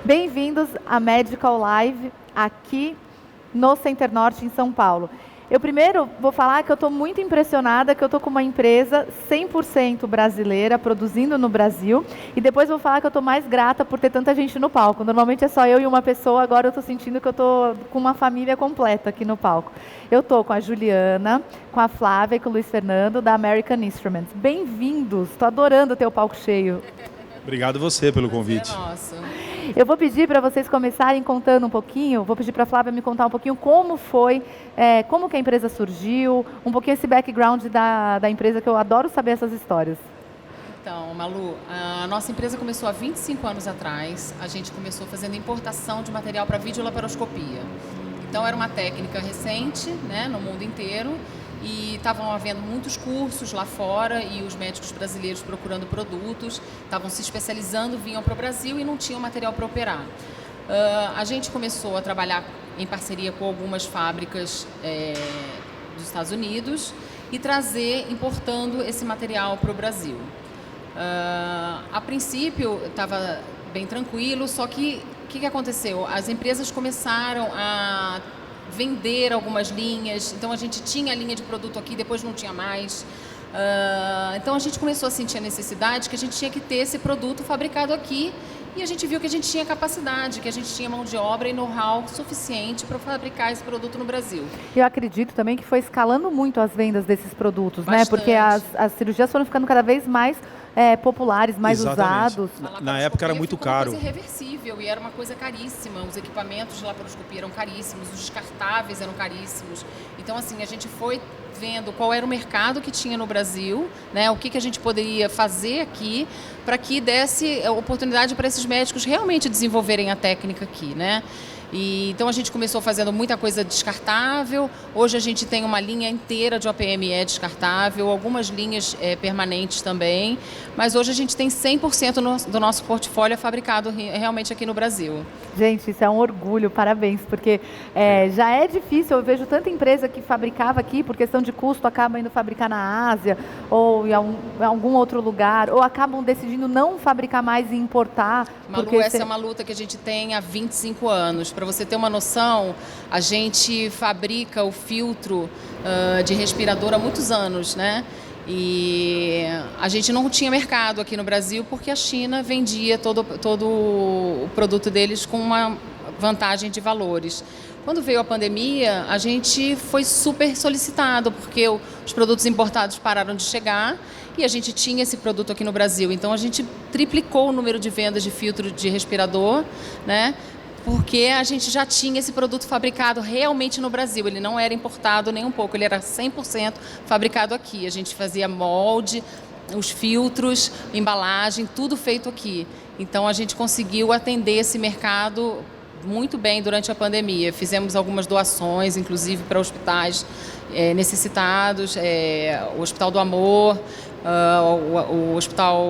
Bem-vindos à Medical Live aqui no Center Norte, em São Paulo. Eu primeiro vou falar que eu estou muito impressionada, que eu estou com uma empresa 100% brasileira, produzindo no Brasil, e depois vou falar que eu estou mais grata por ter tanta gente no palco. Normalmente é só eu e uma pessoa, agora eu estou sentindo que eu estou com uma família completa aqui no palco. Eu estou com a Juliana, com a Flávia e com o Luiz Fernando, da American Instruments. Bem-vindos, estou adorando ter o palco cheio. Obrigado você pelo convite. Nossa. Eu vou pedir para vocês começarem contando um pouquinho, vou pedir para a Flávia me contar um pouquinho como foi, como que a empresa surgiu, um pouquinho esse background da empresa, que eu adoro saber essas histórias. Então, Malu, a nossa empresa começou há 25 anos atrás. A gente começou fazendo importação de material para videolaparoscopia. Então, era uma técnica recente, né, no mundo inteiro, e estavam havendo muitos cursos lá fora e os médicos brasileiros procurando produtos, estavam se especializando, vinham para o Brasil e não tinham material para operar. A gente começou a trabalhar em parceria com algumas fábricas dos Estados Unidos e importando esse material para o Brasil. A princípio estava bem tranquilo, só que o que aconteceu? As empresas começaram a vender algumas linhas, então a gente tinha a linha de produto aqui, depois não tinha mais. Então a gente começou a sentir a necessidade que a gente tinha que ter esse produto fabricado aqui, e a gente viu que a gente tinha capacidade, que a gente tinha mão de obra e know-how suficiente para fabricar esse produto no Brasil. Eu acredito também que foi escalando muito as vendas desses produtos, Bastante. né? Porque as cirurgias foram ficando cada vez mais populares, mais Exatamente. usados. Na época era muito caro. Uma coisa irreversível e era uma coisa caríssima. Os equipamentos de laparoscopia eram caríssimos, os descartáveis eram caríssimos. Então, assim, a gente foi vendo qual era o mercado que tinha no Brasil, né? O que a gente poderia fazer aqui para que desse oportunidade para esses médicos realmente desenvolverem a técnica aqui, né? Então a gente começou fazendo muita coisa descartável. Hoje a gente tem uma linha inteira de OPME descartável, algumas linhas permanentes também, mas hoje a gente tem 100% do nosso portfólio fabricado realmente aqui no Brasil. Gente, isso é um orgulho, parabéns, porque já é difícil, eu vejo tanta empresa que fabricava aqui, por questão de custo, acaba indo fabricar na Ásia ou em algum outro lugar, ou acabam decidindo não fabricar mais e importar. Malu, essa é uma luta que a gente tem há 25 anos. Para você ter uma noção, a gente fabrica o filtro de respirador há muitos anos, né? E a gente não tinha mercado aqui no Brasil porque a China vendia todo o produto deles com uma vantagem de valores. Quando veio a pandemia, a gente foi super solicitado porque os produtos importados pararam de chegar e a gente tinha esse produto aqui no Brasil. Então a gente triplicou o número de vendas de filtro de respirador, né? Porque a gente já tinha esse produto fabricado realmente no Brasil. Ele não era importado nem um pouco, ele era 100% fabricado aqui. A gente fazia molde, os filtros, embalagem, tudo feito aqui. Então a gente conseguiu atender esse mercado muito bem durante a pandemia. Fizemos algumas doações, inclusive para hospitais necessitados, o Hospital do Amor, o hospital...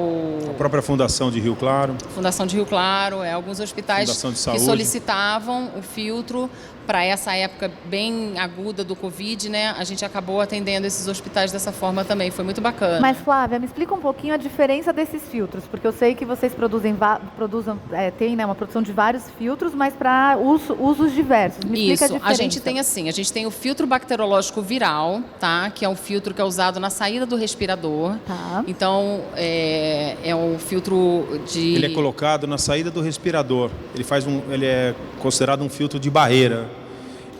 A própria Fundação de Rio Claro. Fundação de Rio Claro, alguns hospitais que solicitavam o filtro para essa época bem aguda do Covid, né? A gente acabou atendendo esses hospitais dessa forma também, foi muito bacana. Mas, Flávia, me explica um pouquinho a diferença desses filtros, porque eu sei que vocês tem, né, uma produção de vários filtros, mas para usos diversos. Me explica a diferença. A gente tem assim, a gente tem o filtro bacteriológico viral, tá? Que é um filtro que é usado na saída do respirador. Tá. Então, é um filtro de... Ele é colocado na saída do respirador. Ele é considerado um filtro de barreira.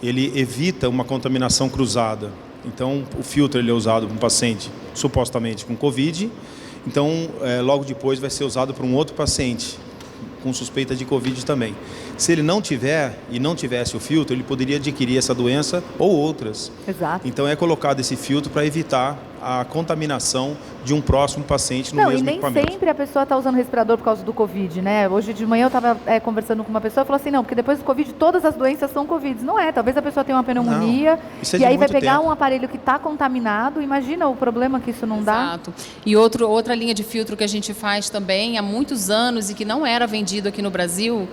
Ele evita uma contaminação cruzada. Então, o filtro ele é usado para um paciente supostamente com Covid. Então, logo depois vai ser usado para um outro paciente com suspeita de Covid também. Se ele não tiver e não tivesse o filtro, ele poderia adquirir essa doença ou outras. Exato. Então, é colocado esse filtro para evitar a contaminação de um próximo paciente no mesmo equipamento. E nem sempre a pessoa está usando respirador por causa do Covid, né? Hoje de manhã eu estava conversando com uma pessoa e falou assim, não, porque depois do Covid todas as doenças são Covid. Não é, talvez a pessoa tenha uma pneumonia e aí vai pegar um aparelho que está contaminado, imagina o problema que isso não dá. Exato. E outra linha de filtro que a gente faz também há muitos anos e que não era vendido aqui no Brasil,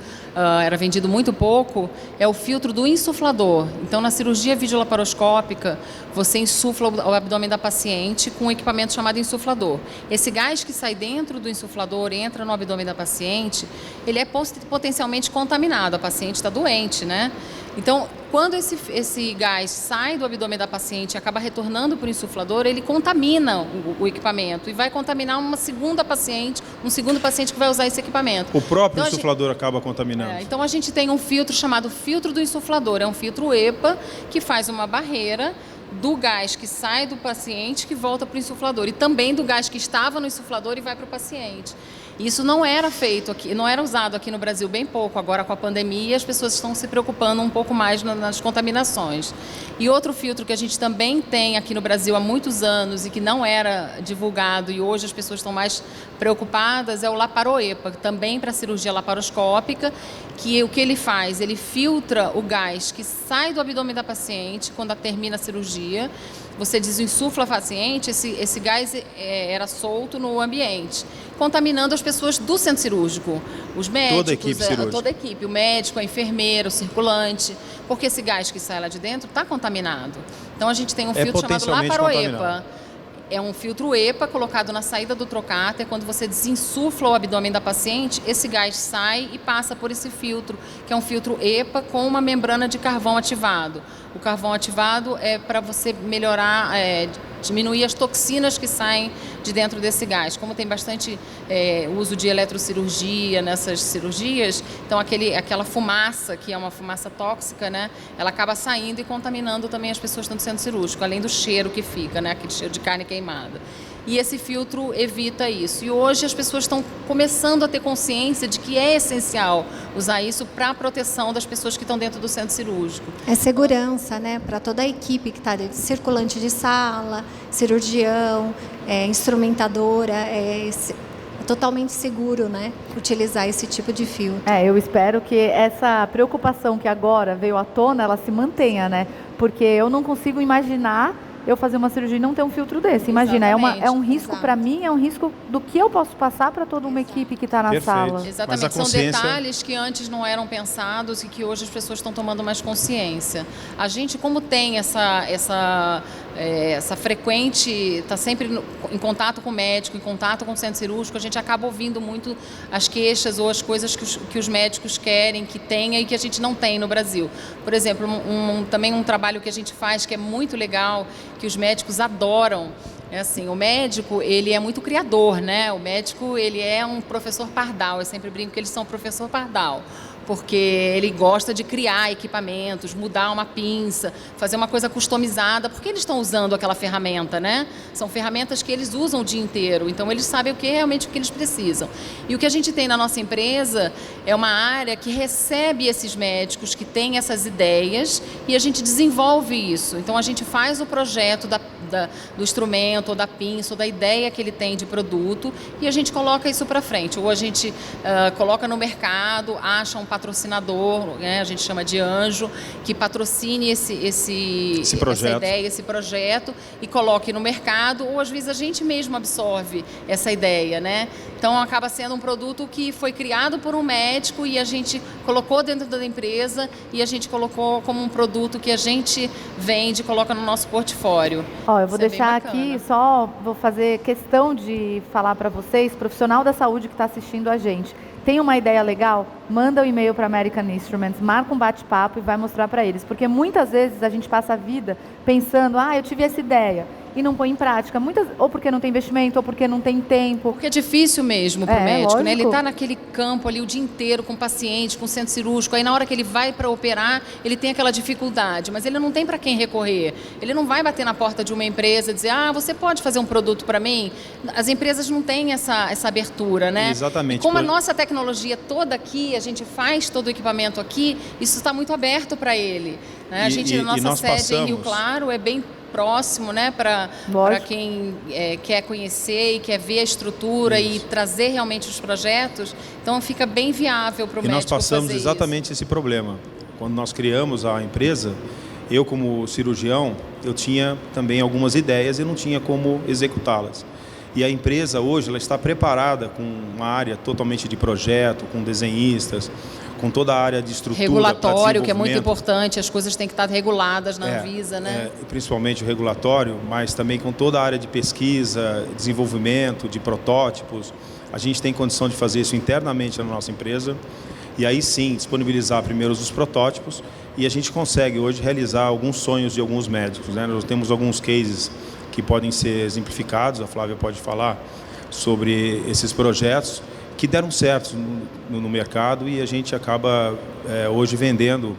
era vendido muito pouco, é o filtro do insuflador. Então, na cirurgia videolaparoscópica, você insufla o abdômen da paciente paciente com um equipamento chamado insuflador. Esse gás que sai dentro do insuflador, entra no abdômen da paciente, ele é potencialmente contaminado, a paciente está doente, né? Então, quando esse gás sai do abdômen da paciente e acaba retornando para o insuflador, ele contamina o equipamento e vai contaminar uma segunda paciente, um segundo paciente que vai usar esse equipamento. O próprio insuflador acaba contaminando. Então, a gente tem um filtro chamado filtro do insuflador. É um filtro EPA que faz uma barreira do gás que sai do paciente que volta para o insuflador e também do gás que estava no insuflador e vai para o paciente. Isso não era feito aqui, não era usado aqui no Brasil bem pouco. Agora, com a pandemia, as pessoas estão se preocupando um pouco mais nas contaminações. E outro filtro que a gente também tem aqui no Brasil há muitos anos e que não era divulgado e hoje as pessoas estão mais preocupadas é o LaParoEPA, também para cirurgia laparoscópica, que o que ele faz? Ele filtra o gás que sai do abdômen da paciente quando termina a cirurgia. Você desinsufla a paciente, esse gás era solto no ambiente, contaminando as pessoas do centro cirúrgico, os médicos, toda a equipe, o médico, a enfermeira, o circulante, porque esse gás que sai lá de dentro está contaminado. Então a gente tem um filtro chamado LaParoEPA. É um filtro EPA colocado na saída do trocáter. Quando você desinsufla o abdômen da paciente, esse gás sai e passa por esse filtro, que é um filtro EPA com uma membrana de carvão ativado. O carvão ativado é para você melhorar, diminuir as toxinas que saem de dentro desse gás. Como tem bastante uso de eletrocirurgia nessas cirurgias, então aquela fumaça, que é uma fumaça tóxica, né, ela acaba saindo e contaminando também as pessoas que estão no centro cirúrgico, além do cheiro que fica, né, aquele cheiro de carne queimada. E esse filtro evita isso. E hoje as pessoas estão começando a ter consciência de que é essencial usar isso para a proteção das pessoas que estão dentro do centro cirúrgico. É segurança, né, para toda a equipe que está dentro, circulante de sala, cirurgião, instrumentadora, é totalmente seguro, né, utilizar esse tipo de filtro. Eu espero que essa preocupação que agora veio à tona, ela se mantenha, né, porque eu não consigo imaginar eu fazer uma cirurgia e não ter um filtro desse. Imagina, é um risco para mim, é um risco do que eu posso passar para toda uma equipe que está na sala. Exatamente, são detalhes que antes não eram pensados e que hoje as pessoas estão tomando mais consciência. A gente, como tem essa frequente, está sempre em contato com o médico, em contato com o centro cirúrgico, a gente acaba ouvindo muito as queixas ou as coisas que os médicos querem que tenha e que a gente não tem no Brasil. Por exemplo, também um trabalho que a gente faz que é muito legal, que os médicos adoram. É assim, o médico, ele é muito criador, né? O médico, ele é um professor pardal. Eu sempre brinco que eles são professor pardal, porque ele gosta de criar equipamentos, mudar uma pinça, fazer uma coisa customizada, porque eles estão usando aquela ferramenta, né? São ferramentas que eles usam o dia inteiro, então eles sabem realmente o que eles precisam. E o que a gente tem na nossa empresa é uma área que recebe esses médicos que têm essas ideias e a gente desenvolve isso. Então a gente faz o projeto do instrumento, ou da pinça, ou da ideia que ele tem de produto e a gente coloca isso para frente. Ou a gente coloca no mercado, acha um patrocinador, né, a gente chama de anjo, que patrocine esse projeto. Essa ideia, esse projeto e coloque no mercado, ou às vezes a gente mesmo absorve essa ideia, né? Então acaba sendo um produto que foi criado por um médico e a gente colocou dentro da empresa e a gente colocou como um produto que a gente vende e coloca no nosso portfólio. Eu vou deixar aqui, vou fazer questão de falar para vocês, profissional da saúde que está assistindo a gente. Tem uma ideia legal? Manda um e-mail para American Instruments, marca um bate-papo e vai mostrar para eles. Porque muitas vezes a gente passa a vida pensando, eu tive essa ideia, e não põe em prática. Ou porque não tem investimento, ou porque não tem tempo. Porque é difícil mesmo para o médico, lógico, né? Ele está naquele campo ali o dia inteiro com o paciente, com o centro cirúrgico. Aí na hora que ele vai para operar, ele tem aquela dificuldade, mas ele não tem para quem recorrer. Ele não vai bater na porta de uma empresa e dizer, você pode fazer um produto para mim? As empresas não têm essa abertura, né? Exatamente. Como a nossa tecnologia toda aqui, a gente faz todo o equipamento aqui, isso está muito aberto para ele, né? A nossa sede em Rio Claro é bem próximo, né, para quem quer conhecer e quer ver a estrutura e trazer realmente os projetos, então fica bem viável para o médico fazer isso. E nós passamos exatamente esse problema. Quando nós criamos a empresa, eu como cirurgião, eu tinha também algumas ideias e não tinha como executá-las. E a empresa hoje ela está preparada com uma área totalmente de projeto, com desenhistas, com toda a área de estrutura. Regulatório, que é muito importante, as coisas têm que estar reguladas na Anvisa, né? Principalmente o regulatório, mas também com toda a área de pesquisa, desenvolvimento, de protótipos. A gente tem condição de fazer isso internamente na nossa empresa e aí sim disponibilizar primeiro os protótipos e a gente consegue hoje realizar alguns sonhos de alguns médicos, né? Nós temos alguns cases que podem ser exemplificados, a Flávia pode falar sobre esses projetos que deram certo no mercado e a gente acaba hoje vendendo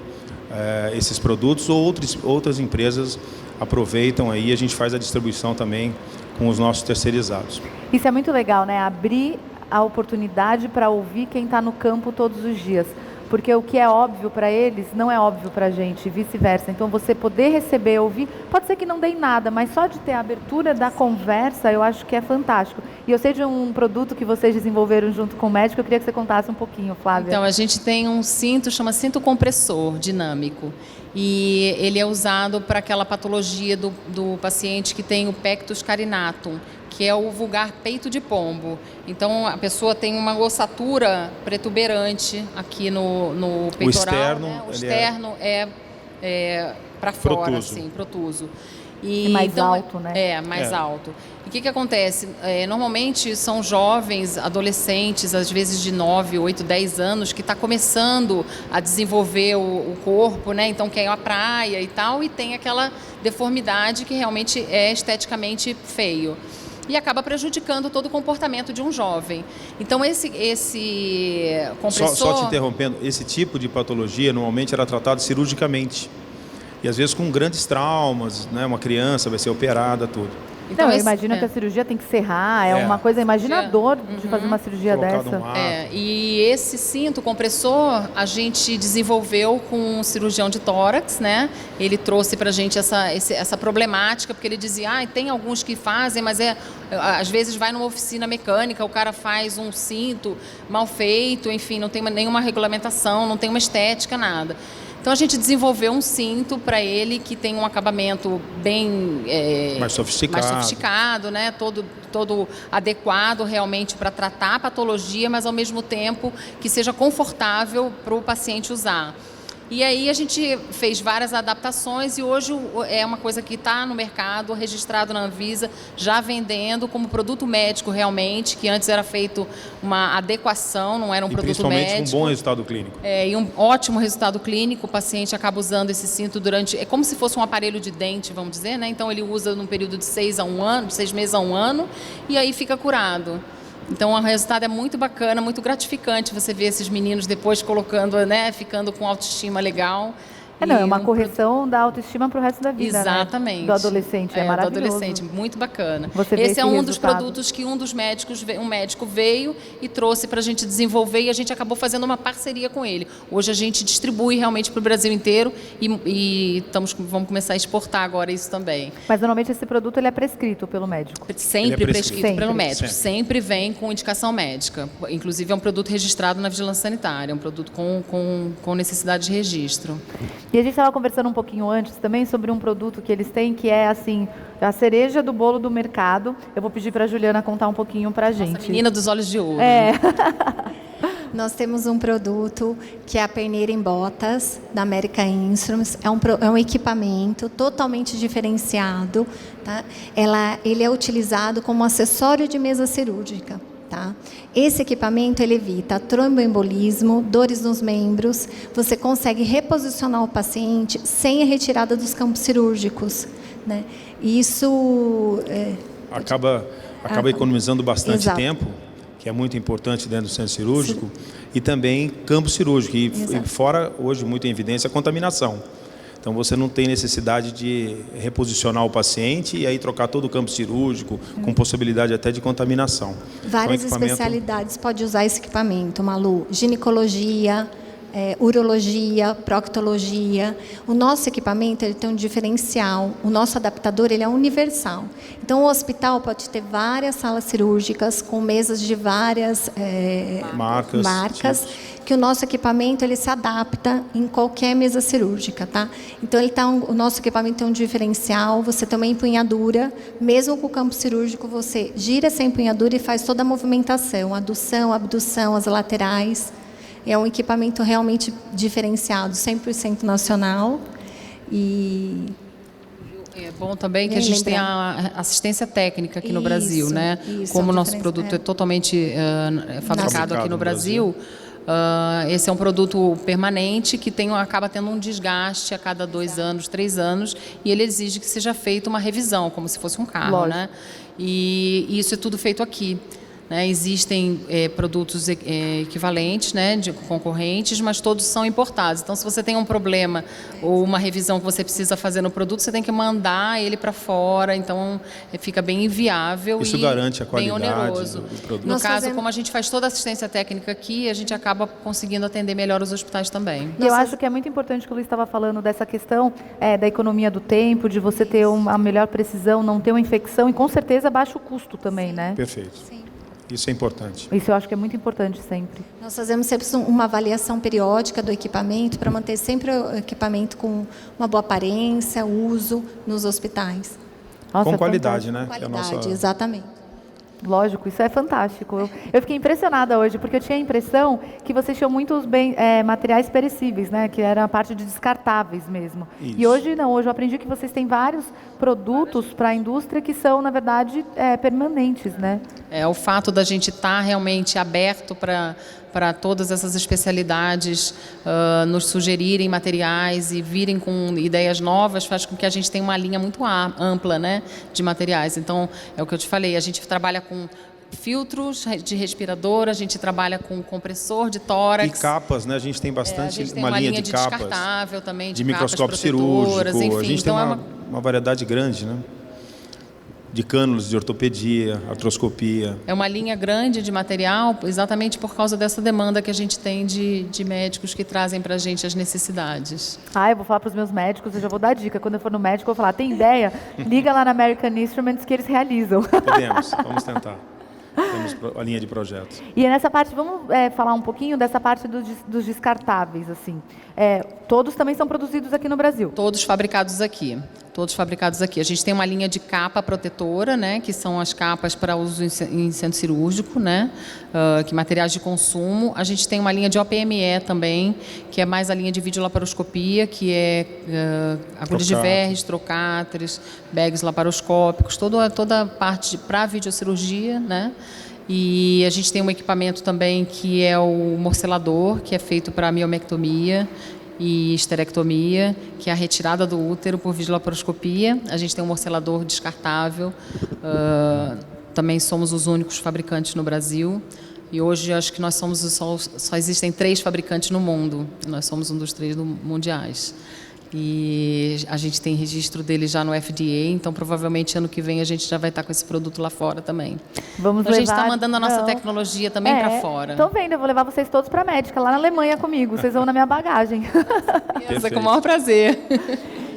esses produtos ou outras empresas aproveitam aí e a gente faz a distribuição também com os nossos terceirizados. Isso é muito legal, né? Abrir a oportunidade para ouvir quem está no campo todos os dias. Porque o que é óbvio para eles não é óbvio para a gente, e vice-versa. Então, você poder receber, ouvir, pode ser que não dê em nada, mas só de ter a abertura da conversa, eu acho que é fantástico. E eu sei de um produto que vocês desenvolveram junto com o médico, eu queria que você contasse um pouquinho, Flávia. Então, a gente tem um cinto, chama cinto compressor dinâmico. E ele é usado para aquela patologia do paciente que tem o pectus carinatum, que é o vulgar peito de pombo. Então, a pessoa tem uma ossatura protuberante aqui no peitoral. O externo, né? O externo é para fora, assim, protuso. E mais então, alto, né? Mais alto. E o que acontece? Normalmente são jovens, adolescentes, às vezes de 9, 8, 10 anos, que está começando a desenvolver o corpo, né? Então quer ir à praia e tal, e tem aquela deformidade que realmente é esteticamente feio. E acaba prejudicando todo o comportamento de um jovem. Então, esse compressor... Só te interrompendo, esse tipo de patologia normalmente era tratado cirurgicamente. E às vezes com grandes traumas, né? Uma criança vai ser operada, tudo. Então, eu imagino que a cirurgia tem que serrar, uma coisa, imagina a dor de fazer uma cirurgia dessa. E esse cinto compressor a gente desenvolveu com um cirurgião de tórax, né? Ele trouxe pra gente essa problemática, porque ele dizia, tem alguns que fazem, mas às vezes vai numa oficina mecânica, o cara faz um cinto mal feito, enfim, não tem nenhuma regulamentação, não tem uma estética, nada. Então, a gente desenvolveu um cinto para ele que tem um acabamento bem mais sofisticado, né? Todo adequado realmente para tratar a patologia, mas ao mesmo tempo que seja confortável para o paciente usar. E aí a gente fez várias adaptações e hoje é uma coisa que está no mercado, registrado na Anvisa, já vendendo como produto médico realmente, que antes era feito uma adequação, não era um produto médico. Principalmente um bom resultado clínico. E um ótimo resultado clínico, o paciente acaba usando esse cinto durante... É como se fosse um aparelho de dente, vamos dizer, né? Então ele usa num período de 6 meses a 1 ano, e aí fica curado. Então, o resultado é muito bacana, muito gratificante você ver esses meninos depois colocando, né, ficando com autoestima legal. É uma correção da autoestima para o resto da vida. Exatamente. Né? Do adolescente, é maravilhoso. Do adolescente, muito bacana. Esse é um dos produtos que um médico veio e trouxe para a gente desenvolver e a gente acabou fazendo uma parceria com ele. Hoje a gente distribui realmente para o Brasil inteiro e vamos começar a exportar agora isso também. Mas normalmente esse produto ele é prescrito pelo médico? Sempre prescrito pelo médico. Sempre vem com indicação médica. Inclusive é um produto registrado na Vigilância Sanitária, é um produto com necessidade de registro. E a gente estava conversando um pouquinho antes também sobre um produto que eles têm que é assim, a cereja do bolo do mercado. Eu vou pedir para a Juliana contar um pouquinho para a gente. Nossa, menina dos olhos de ouro. Nós temos um produto que é a perneira em botas da American Instruments. É um equipamento totalmente diferenciado. Tá? Ele é utilizado como acessório de mesa cirúrgica. Tá? Esse equipamento ele evita tromboembolismo, dores nos membros. Você consegue reposicionar o paciente sem a retirada dos campos cirúrgicos. Né? Isso acaba economizando bastante tempo, que é muito importante dentro do centro cirúrgico, e também campo cirúrgico. E fora, hoje, muito em evidência, a contaminação. Então, você não tem necessidade de reposicionar o paciente e aí trocar todo o campo cirúrgico, com possibilidade até de contaminação. Várias especialidades pode usar esse equipamento, Malu. Ginecologia, urologia, proctologia. O nosso equipamento ele tem um diferencial. O nosso adaptador ele é universal. Então, o hospital pode ter várias salas cirúrgicas com mesas de várias marcas que o nosso equipamento ele se adapta em qualquer mesa cirúrgica, tá? Então o nosso equipamento tem um diferencial, você tem uma empunhadura, mesmo com o campo cirúrgico você gira essa empunhadura e faz toda a movimentação, adução, abdução, as laterais. É um equipamento realmente diferenciado, 100% nacional. E é bom também que a gente tem a assistência técnica aqui no Brasil, né? Como o nosso produto é totalmente fabricado aqui no Brasil, esse é um produto permanente que acaba tendo um desgaste a cada 2 anos, 3 anos, e ele exige que seja feita uma revisão, como se fosse um carro, né? E isso é tudo feito aqui. Né? Existem produtos equivalentes, né, de concorrentes, mas todos são importados. Então, se você tem um problema ou uma revisão que você precisa fazer no produto, você tem que mandar ele para fora. Então, fica bem inviável. Isso e garante a qualidade bem oneroso. do produto. No caso, como a gente faz toda a assistência técnica aqui, a gente acaba conseguindo atender melhor os hospitais também. Eu acho que é muito importante que o Luiz estava falando dessa questão da economia do tempo, de você ter uma melhor precisão, não ter uma infecção e, com certeza, baixo custo também, né? Perfeito. Sim. Isso é importante. Isso eu acho que é muito importante sempre. Nós fazemos sempre uma avaliação periódica do equipamento para manter sempre o equipamento com uma boa aparência, uso nos hospitais. Nossa, Com qualidade, né? Qualidade, exatamente. Lógico, isso é fantástico. Eu fiquei impressionada hoje, porque eu tinha a impressão que vocês tinham muitos materiais perecíveis, né? Que era a parte de descartáveis mesmo. Isso. E hoje não, hoje eu aprendi que vocês têm vários produtos para a indústria que são, na verdade, permanentes, né? O fato da gente estar realmente aberto para todas essas especialidades, nos sugerirem materiais e virem com ideias novas, faz com que a gente tenha uma linha muito ampla, né, de materiais. Então, é o que eu te falei, a gente trabalha com filtros de respirador, a gente trabalha com compressor de tórax. E capas, né? A gente tem bastante, a gente tem uma linha de capas. Descartável também, de microscópio capas cirúrgico. enfim, a gente então tem uma variedade grande, né? De cânulos de ortopedia, artroscopia. É uma linha grande de material, exatamente por causa dessa demanda que a gente tem de médicos que trazem para a gente as necessidades. Eu vou falar para os meus médicos, eu já vou dar dica. Quando eu for no médico, eu vou falar, tem ideia? Liga lá na American Instruments que eles realizam. Vamos tentar. Temos a linha de projetos. E nessa parte, vamos falar um pouquinho dessa parte dos descartáveis, assim. Todos também são produzidos aqui no Brasil? Todos fabricados aqui. Todos fabricados aqui. A gente tem uma linha de capa protetora, né, que são as capas para uso em centro cirúrgico, né, que materiais de consumo. A gente tem uma linha de OPME também, que é mais a linha de videolaparoscopia, que é agulhas de verres, trocáteres, bags laparoscópicos, toda a parte para videocirurgia, né. E a gente tem um equipamento também que é o morcelador, que é feito para miomectomia e esterectomia, que é a retirada do útero por videolaparoscopia. A gente tem um morcelador descartável. Também somos os únicos fabricantes no Brasil. E hoje acho que nós somos só existem 3 fabricantes no mundo. Nós somos um dos 3 mundiais. E a gente tem registro dele já no FDA, então provavelmente ano que vem a gente já vai estar com esse produto lá fora também. Vamos a gente está mandando a nossa tecnologia também para fora. Estão vendo, eu vou levar vocês todos para a médica, lá na Alemanha comigo, vocês vão na minha bagagem. Com o maior prazer.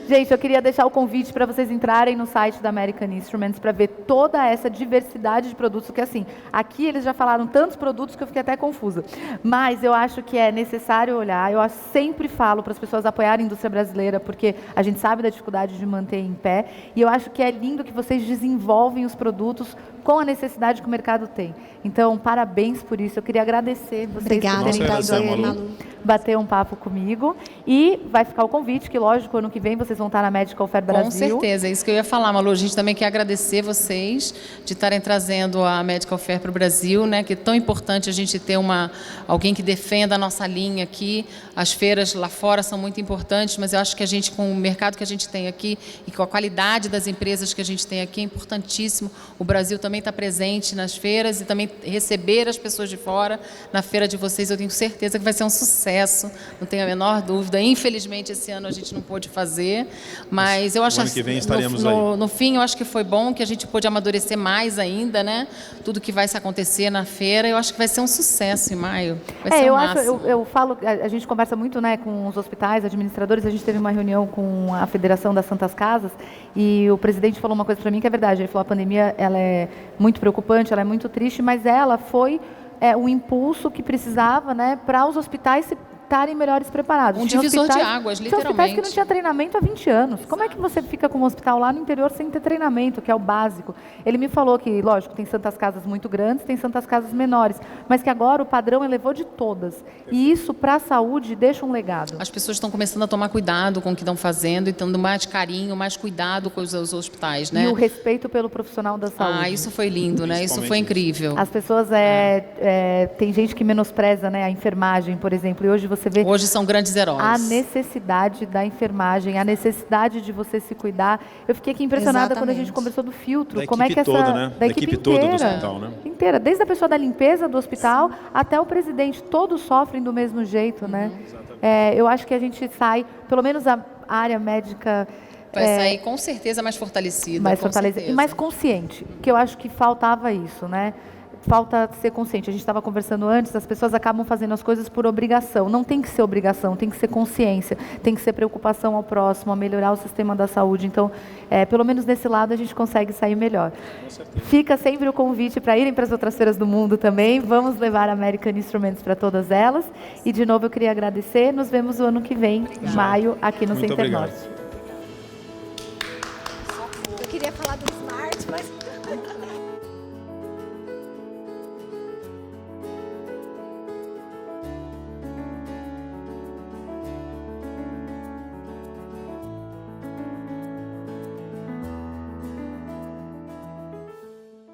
Gente, eu queria deixar o convite para vocês entrarem no site da American Instruments para ver toda essa diversidade de produtos, que assim, aqui eles já falaram tantos produtos que eu fiquei até confusa. Mas eu acho que é necessário olhar, eu sempre falo para as pessoas apoiarem a indústria brasileira, porque a gente sabe da dificuldade de manter em pé, e eu acho que é lindo que vocês desenvolvem os produtos com a necessidade que o mercado tem. Então, parabéns por isso, eu queria agradecer vocês por terem vindo bater um papo comigo, e vai ficar o convite, que lógico, ano que vem vocês vão estar na Medical Fair Brasil. Com certeza, é isso que eu ia falar, Malu. A gente também quer agradecer vocês de estarem trazendo a Medical Fair para o Brasil, né? Que é tão importante a gente ter alguém que defenda a nossa linha aqui. As feiras lá fora são muito importantes, mas eu acho que a gente, com o mercado que a gente tem aqui e com a qualidade das empresas que a gente tem aqui, é importantíssimo. O Brasil também está presente nas feiras e também receber as pessoas de fora na feira de vocês, eu tenho certeza que vai ser um sucesso, não tenho a menor dúvida. Infelizmente, esse ano a gente não pôde fazer, mas eu acho ano que vem estaremos no fim, eu acho que foi bom, que a gente pôde amadurecer mais ainda, né? Tudo que vai se acontecer na feira, eu acho que vai ser um sucesso em maio. Vai ser eu falo, a gente conversa muito, né, com os hospitais, administradores. A gente teve uma reunião com a Federação das Santas Casas e o presidente falou uma coisa para mim que é verdade. Ele falou: a pandemia, ela é muito preocupante, ela é muito triste, mas ela foi o impulso que precisava, né, para os hospitais se estarem melhores preparados. Um Tinha divisor de hospitais- águas, Tinha hospitais que literalmente. não tinha treinamento há 20 anos. Como é que você fica com um hospital lá no interior sem ter treinamento, que é o básico? Ele me falou que, lógico, tem santas casas muito grandes, tem santas casas menores, mas que agora o padrão elevou de todas. E isso, para a saúde, deixa um legado. As pessoas estão começando a tomar cuidado com o que estão fazendo e dando mais carinho, mais cuidado com os hospitais, né? E o respeito pelo profissional da saúde. Ah, isso foi lindo, né? Isso foi incrível. As pessoas, tem gente que menospreza, né, a enfermagem, por exemplo, e hoje você vê Hoje são grandes heróis. a necessidade da enfermagem, a necessidade de você se cuidar. Eu fiquei aqui impressionada quando a gente Exatamente. conversou do filtro. Da como é equipe que essa toda, né? Da equipe toda do inteira. hospital, né? Inteira, desde a pessoa da limpeza do hospital até o presidente, todos sofrem do mesmo jeito, né? Eu acho que a gente sai, pelo menos a área médica Vai sair com certeza mais fortalecida. mais com fortalecida e certeza. mais consciente, que eu acho que faltava isso, né? Falta ser consciente. A gente estava conversando antes, as pessoas acabam fazendo as coisas por obrigação. Não tem que ser obrigação, tem que ser consciência, tem que ser preocupação ao próximo, a melhorar o sistema da saúde. Então, pelo menos nesse lado a gente consegue sair melhor. Fica sempre o convite para irem para as outras feiras do mundo também. Vamos levar American Instruments para todas elas. E de novo eu queria agradecer. Nos vemos o ano que vem, em maio, aqui no Muito Center obrigado. Norte.